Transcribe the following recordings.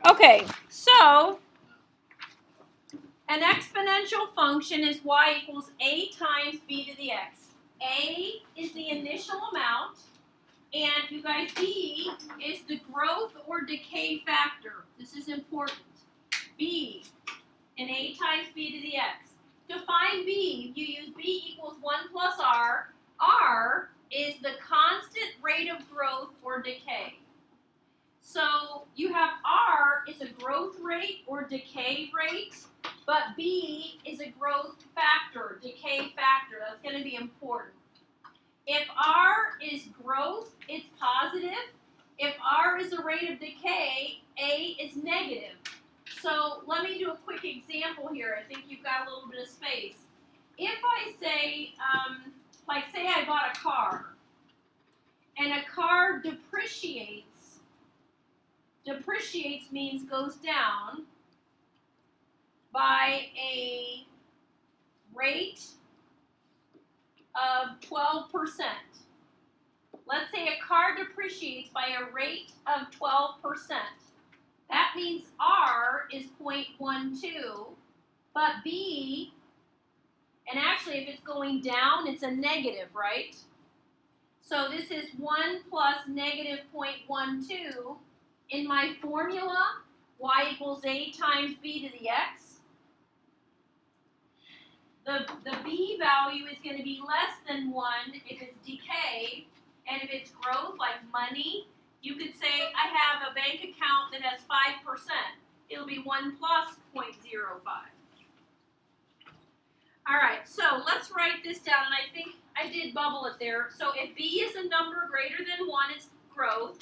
Okay, so an exponential function is y equals a times b to the x. A is the initial amount, and you guys, b is the growth or decay factor. This is important. B, and a times b to the x. To find b, you use b equals 1 plus r. R is the constant rate of growth or decay. So you have R is a growth rate or decay rate, but B is a growth factor, decay factor. That's going to be important. If R is growth, it's positive. If R is a rate of decay, A is negative. So let me do a quick example here. I think you've got a little bit of space. If I say, say I bought a car, and a car depreciates. Depreciates means goes down by a rate of 12%. Let's say a car depreciates by a rate of 12%. That means R is 0.12, but B, and actually if it's going down, it's a negative, right? So this is 1 plus negative 0.12. In my formula, y equals a times b to the x. The b value is going to be less than 1 if it's decay, and if it's growth, like money, you could say I have a bank account that has 5%. It'll be 1 plus 0.05. All right, so let's write this down, and I think I did bubble it there. So if b is a number greater than 1, it's growth.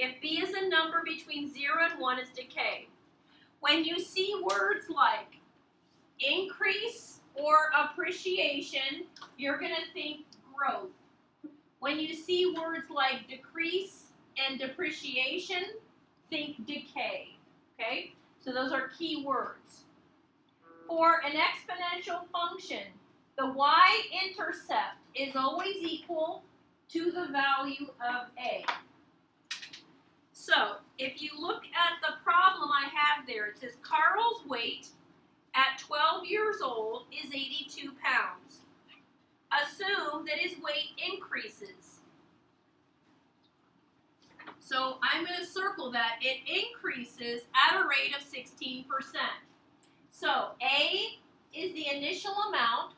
If b is a number between 0 and 1, it's decay. When you see words like increase or appreciation, you're going to think growth. When you see words like decrease and depreciation, think decay. Okay? So those are key words. For an exponential function, the y-intercept is always equal to the value of a. So, if you look at the problem I have there, it says Carl's weight at 12 years old is 82 pounds. Assume that his weight increases. So, I'm going to circle that. It increases at a rate of 16%. So, A is the initial amount,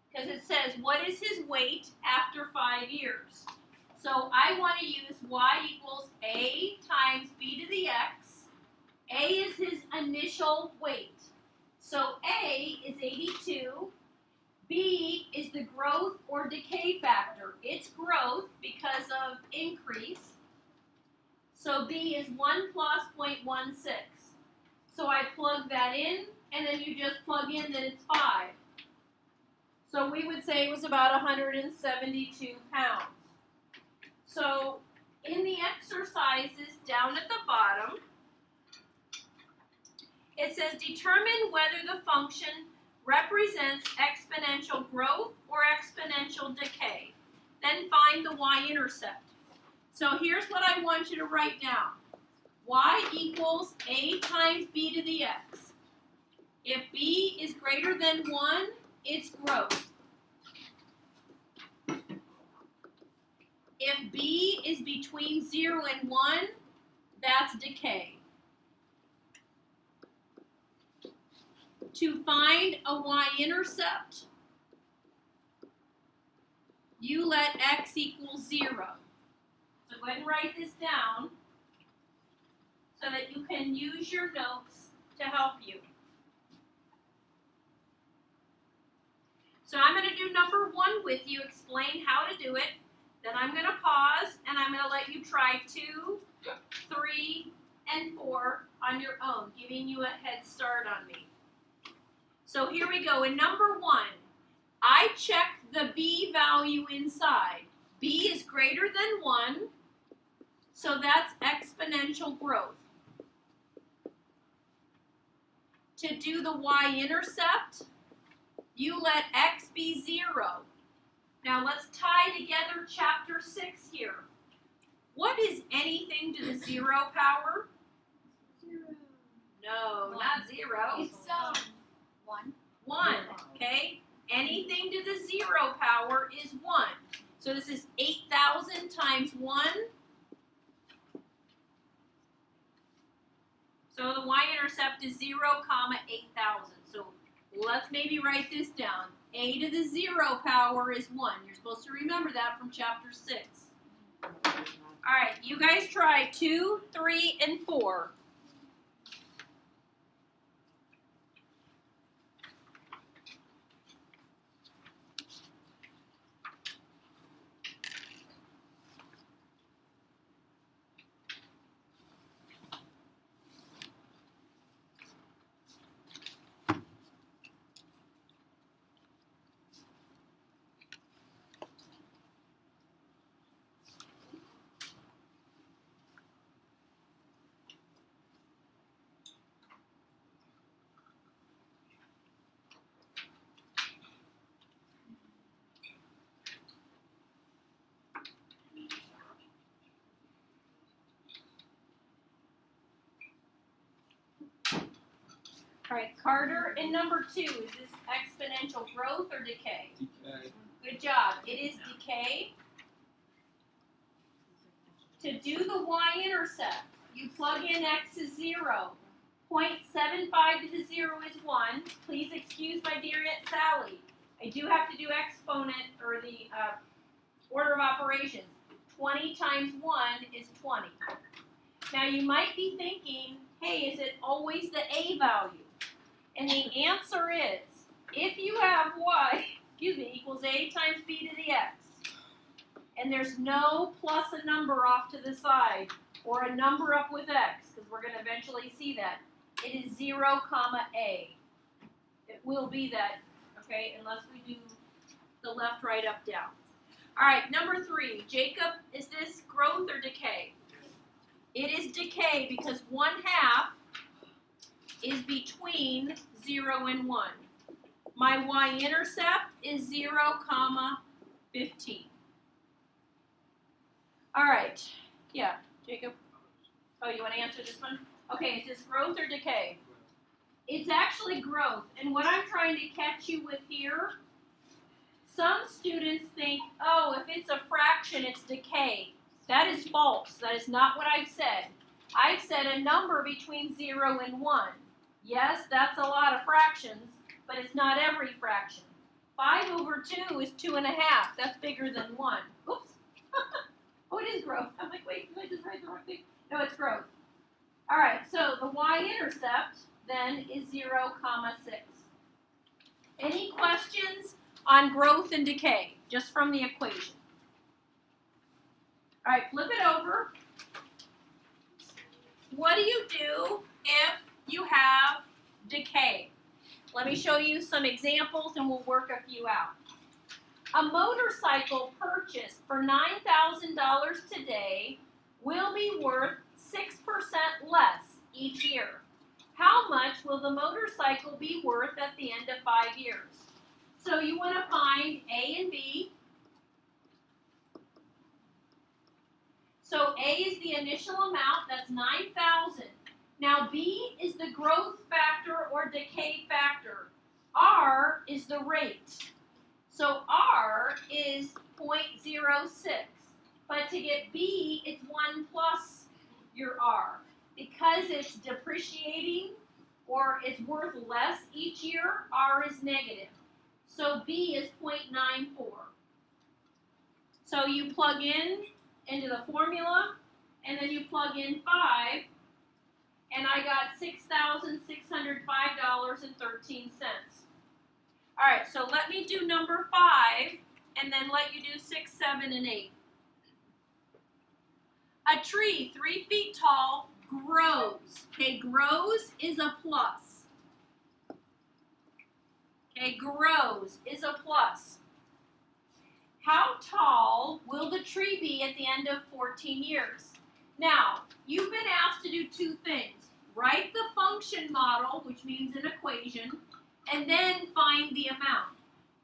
because it says, what is his weight after 5 years? So I want to use y equals a times b to the x. A is his initial weight. So A is 82. B is the growth or decay factor. It's growth because of increase. So B is 1 plus 0.16. So I plug that in, and then you just plug in that it's 5. So we would say it was about 172 pounds. So, in the exercises down at the bottom, it says determine whether the function represents exponential growth or exponential decay. Then find the y-intercept. So, here's what I want you to write down. Y equals a times b to the x. If b is greater than 1, it's growth. If b is between 0 and 1, that's decay. To find a y-intercept, you let x equal 0. So go ahead and write this down so that you can use your notes to help you. So I'm going to do number 1 with you, explain how to do it. Then I'm going to pause, and I'm going to let you try 2, 3, and 4 on your own, giving you a head start on me. So here we go. In number 1, I check the b value inside. B is greater than 1, so that's exponential growth. To do the y-intercept, you let x be 0. Now let's tie together chapter 6 here. What is anything to the 0 power? 0. No, One. not 0. It's 1. 1, okay? Anything to the 0 power is 1. So this is 8,000 times 1. So the y-intercept is 0, 8,000. So let's maybe write this down. A to the 0 power is 1. You're supposed to remember that from chapter 6. All right, you guys try 2, 3, and 4. All right, Carter, and number 2, is this exponential growth or decay? Decay. Good job. It is decay. To do the y-intercept, you plug in x is 0. 0.75 to the 0 is 1. Please excuse my dear Aunt Sally. I do have to do exponent, or the order of operations. 20 times 1 is 20. Now you might be thinking, hey, is it always the a value? And the answer is, if you have y, equals a times b to the x, and there's no plus a number off to the side, or a number up with x, because we're going to eventually see that, it is 0, a. It will be that, okay, unless we do the left, right, up, down. All right, number 3, Jacob, is this growth or decay? It is decay because 1/2 is between 0 and 1. My y-intercept is 0, 15. All right. Yeah, Jacob. Oh, you want to answer this one? Okay, is this growth or decay? It's actually growth. And what I'm trying to catch you with here, some students think, oh, if it's a fraction, it's decay. That is false. That is not what I've said. I've said a number between 0 and 1. Yes, that's a lot of fractions, but it's not every fraction. 5 over 2 is 2.5. That's bigger than 1. Oops. Oh, it is growth. I'm like, wait, did I just write the wrong thing? No, it's growth. All right, so the y-intercept then is 0, 6. Any questions on growth and decay, just from the equation? All right, flip it over. What do you do if you have decay? Let me show you some examples and we'll work a few out. A motorcycle purchased for $9,000 today will be worth 6% less each year. How much will the motorcycle be worth at the end of 5 years? So you want to find A and B. So A is the initial amount, that's 9,000. Now B is the growth factor or decay factor. R is the rate. So R is 0.06. But to get B, it's 1 plus your R. Because it's depreciating or it's worth less each year, R is negative. So B is 0.94. So you plug in into the formula, and then you plug in 5, and I got $6,605.13. All right, so let me do number 5, and then let you do 6, 7, and 8. A tree 3 feet tall grows. Okay, grows is a plus. Okay, grows is a plus. How tall will the tree be at the end of 14 years? Now, you've been asked to do 2 things. Write the function model, which means an equation, and then find the amount.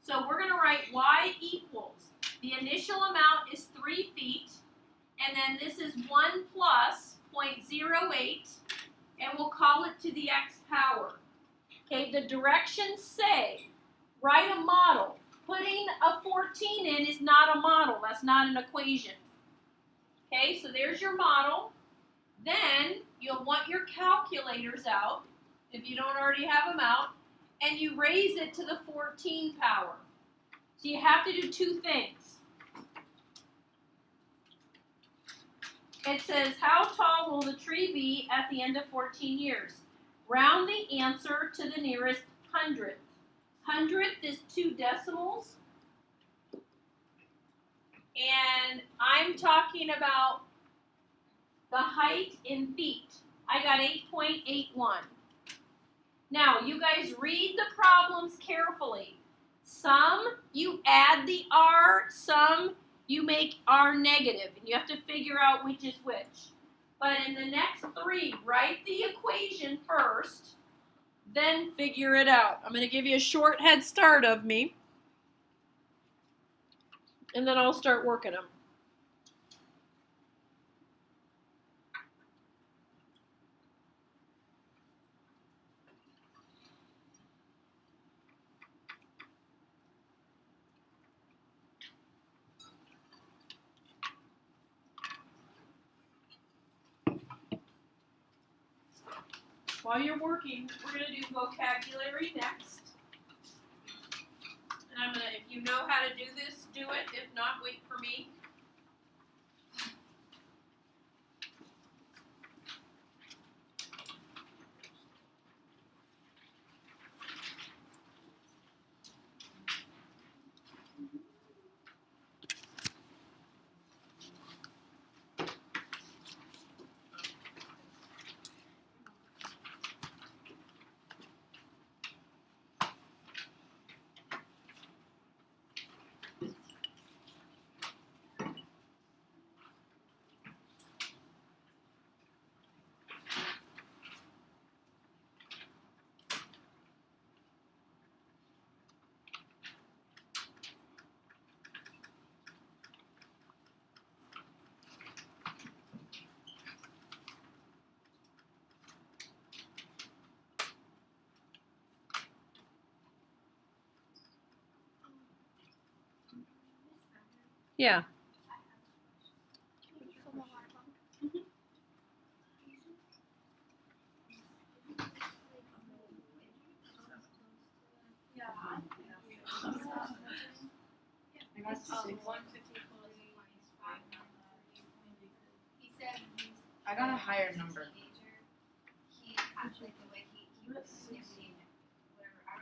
So we're going to write y equals, the initial amount is 3 feet, and then this is 1 plus 0.08, and we'll call it to the x power. Okay, the directions say, write a model. Putting a 14 in is not a model. That's not an equation. Okay, so there's your model. Then you'll want your calculators out, if you don't already have them out, and you raise it to the 14 power. So you have to do two things. It says, how tall will the tree be at the end of 14 years? Round the answer to the nearest hundredth. Hundredth is 2 decimals. And I'm talking about the height in feet. I got 8.81. Now, you guys read the problems carefully. Some you add the r, some you make r negative, and you have to figure out which is which. But in the next 3, write the equation first, then figure it out. I'm going to give you a short head start of me, and then I'll start working them. While you're working, we're going to do vocabulary next. And I'm going to, if you know how to do this, do it. If not, wait for me. Yeah. I got a higher number. He actually the way he was sniffing whatever. I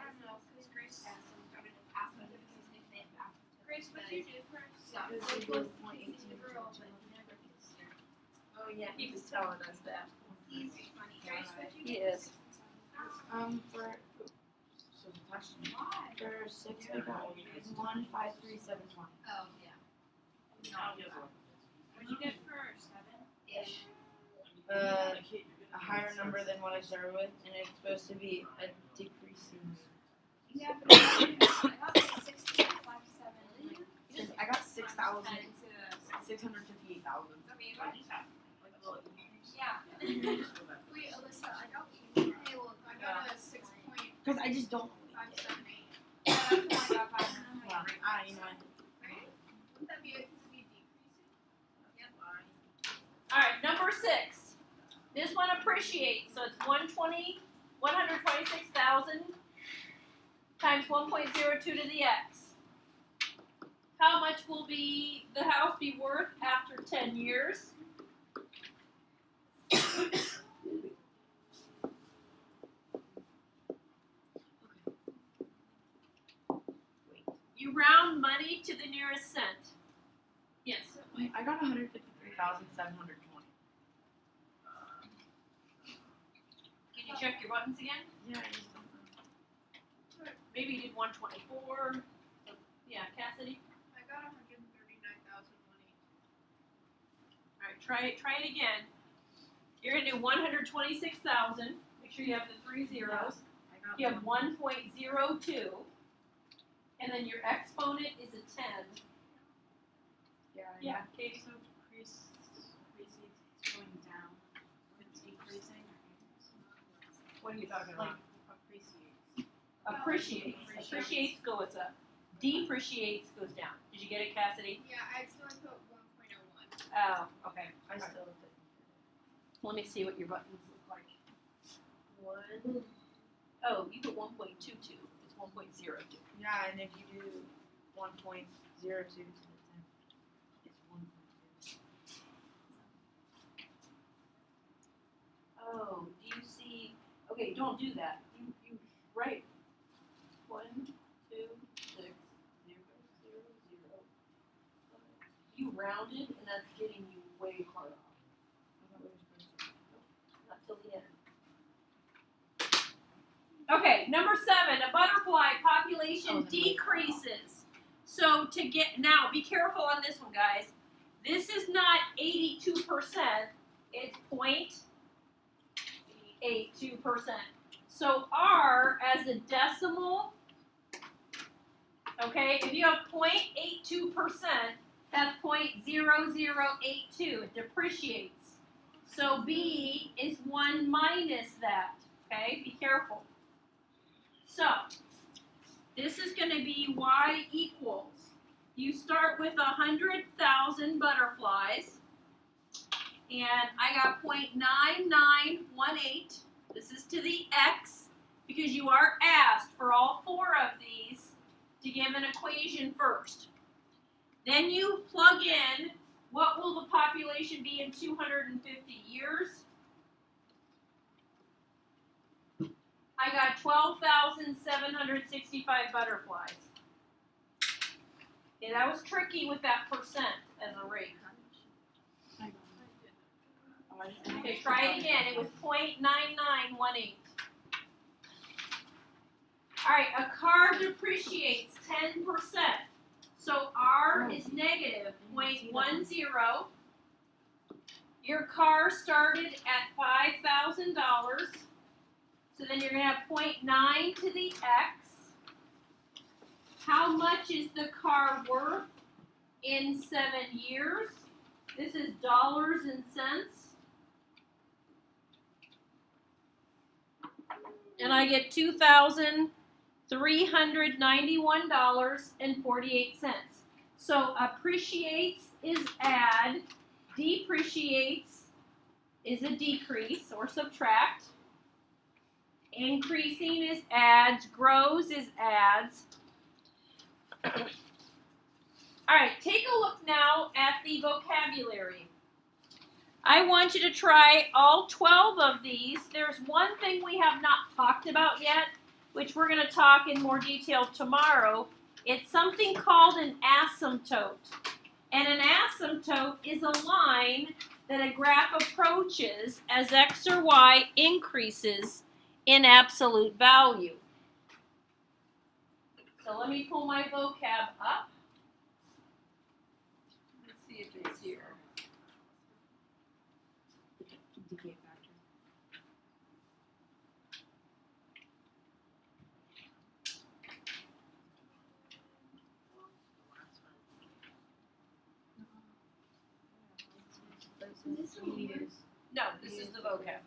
don't know because Grace asked him. I would have asked him if his nickname after. Grace, what did you do first? Yeah, they both kissed the girl, but he never kissed her. Oh yeah, he was telling us that. He's funny. Grace, what did He you do? is. For 6 we got 1, 5, 3, 7, 20. Oh yeah. What did you get for 7-ish? A higher number than what I started with, and it's supposed to be a decreasing. Yeah, but I got like 6.57. I got 6,000. 658,000. Yeah. Wait, Alyssa, I got. Hey, look, I got a 6.578. Because I just don't. That's the one I got 500. Yeah, you know. Right? Wouldn't that be it? Because it'd be decreasing. Yep. All right, number 6. This one appreciates, so it's 126,000 times 1.02 to the x. How much will be the house be worth after 10 years? You round money to the nearest cent. Yes. Wait, I got 153,720. Can you check your buttons again? Yeah, I just don't know. Maybe you did 124. Yeah, Cassidy. I got 139,000 money. All right, try it again. You're gonna do 126,000. Make sure you have the 3 zeros. I got You have 1.02, and then your exponent is a 10. Yeah. Yeah. Okay, so precedes going down. It's decreasing. What are you talking about? Appreciates. Appreciates. Appreciates goes up. Depreciates goes down. Did you get it, Cassidy? Yeah, I accidentally put 1.01. Oh, okay. I still did. Let me see what your buttons look like. 1. Oh, you put 1.22. It's 1.02. Yeah, and if you do 1.02 to the 10, it's 1.2. Oh, do you see? Okay, don't do that. You write 1, 2, 6, 0, 0, 0. You rounded, and that's getting you way far off. I thought we were supposed to. Not till the end. Okay, number 7, a butterfly population decreases. So to get, now be careful on this one, guys. This is not 82%, it's 0.82%. So R as a decimal, okay, if you have 0.82%, that's 0.0082, it depreciates. So B is 1 minus that, okay, be careful. So, this is going to be y equals, you start with 100,000 butterflies, and I got 0.9918, this is to the x, because you are asked for all 4 of these to give an equation first. Then you plug in, what will the population be in 250 years? I got 12,765 butterflies. Okay, that was tricky with that percent as a rate. Okay, try it again. It was 0.9918. Alright, a car depreciates 10%. So R is negative 0.10. Your car started at $5,000. So then you're going to have 0.9 to the x. How much is the car worth in 7 years? This is dollars and cents. And I get $2,391.48. So appreciates is add, depreciates is a decrease or subtract. Increasing is adds, grows is adds. Alright, take a look now at the vocabulary. I want you to try all 12 of these. There's one thing we have not talked about yet, which we're going to talk in more detail tomorrow. It's something called an asymptote. And an asymptote is a line that a graph approaches as x or y increases in absolute value. So let me pull my vocab up. Let's see if it's here. Decay factor. No, this is the vocab.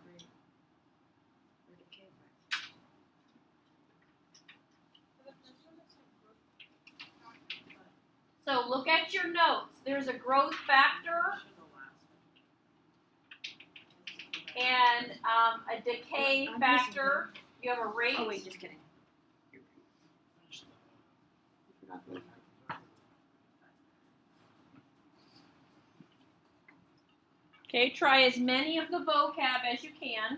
So look at your notes. There's a growth factor and a decay factor. You have a rate. Oh wait, just kidding. Okay, try as many of the vocab as you can.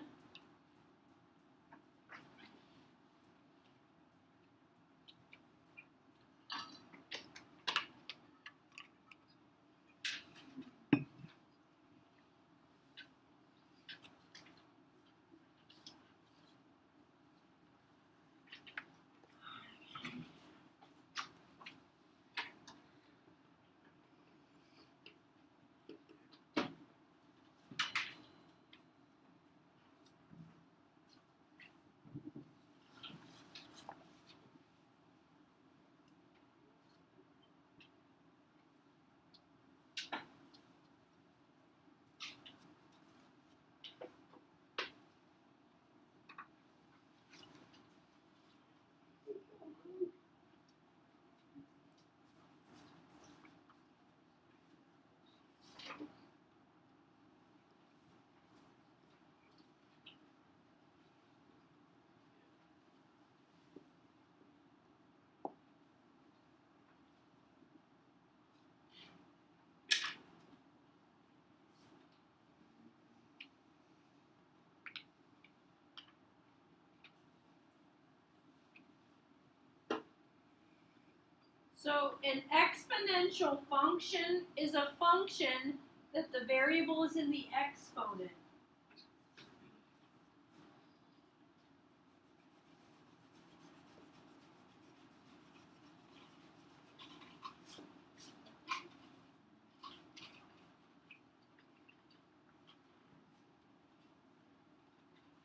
So an exponential function is a function that the variable is in the exponent.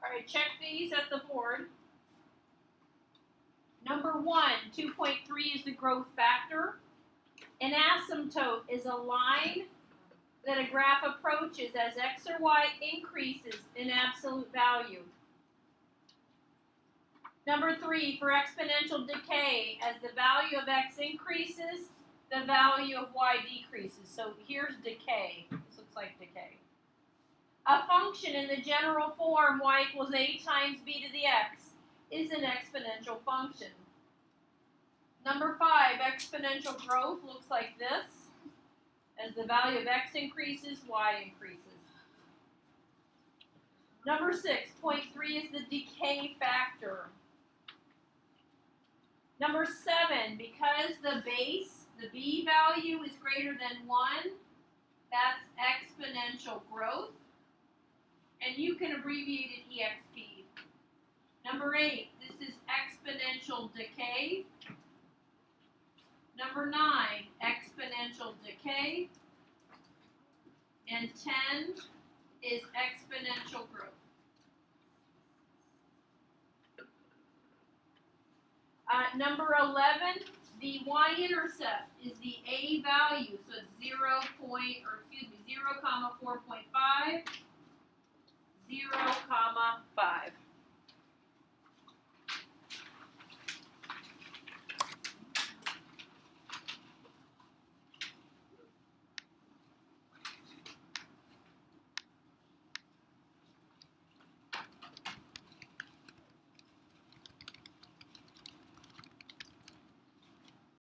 All right, check these at the board. Number 1, 2.3 is the growth factor. An asymptote is a line that a graph approaches as x or y increases in absolute value. Number 3, for exponential decay, as the value of x increases, the value of y decreases. So here's decay. This looks like decay. A function in the general form y equals a times b to the x is an exponential function. Number 5, exponential growth looks like this. As the value of x increases, y increases. Number 6, 0.3 is the decay factor. Number 7, because the base, the b value is greater than 1, that's exponential growth. And you can abbreviate it EXP. Number 8, this is exponential decay. Number 9, exponential decay. And 10 is exponential growth. Number 11, the y-intercept is the a value, so it's 0, 0, 4.5, 0, 5.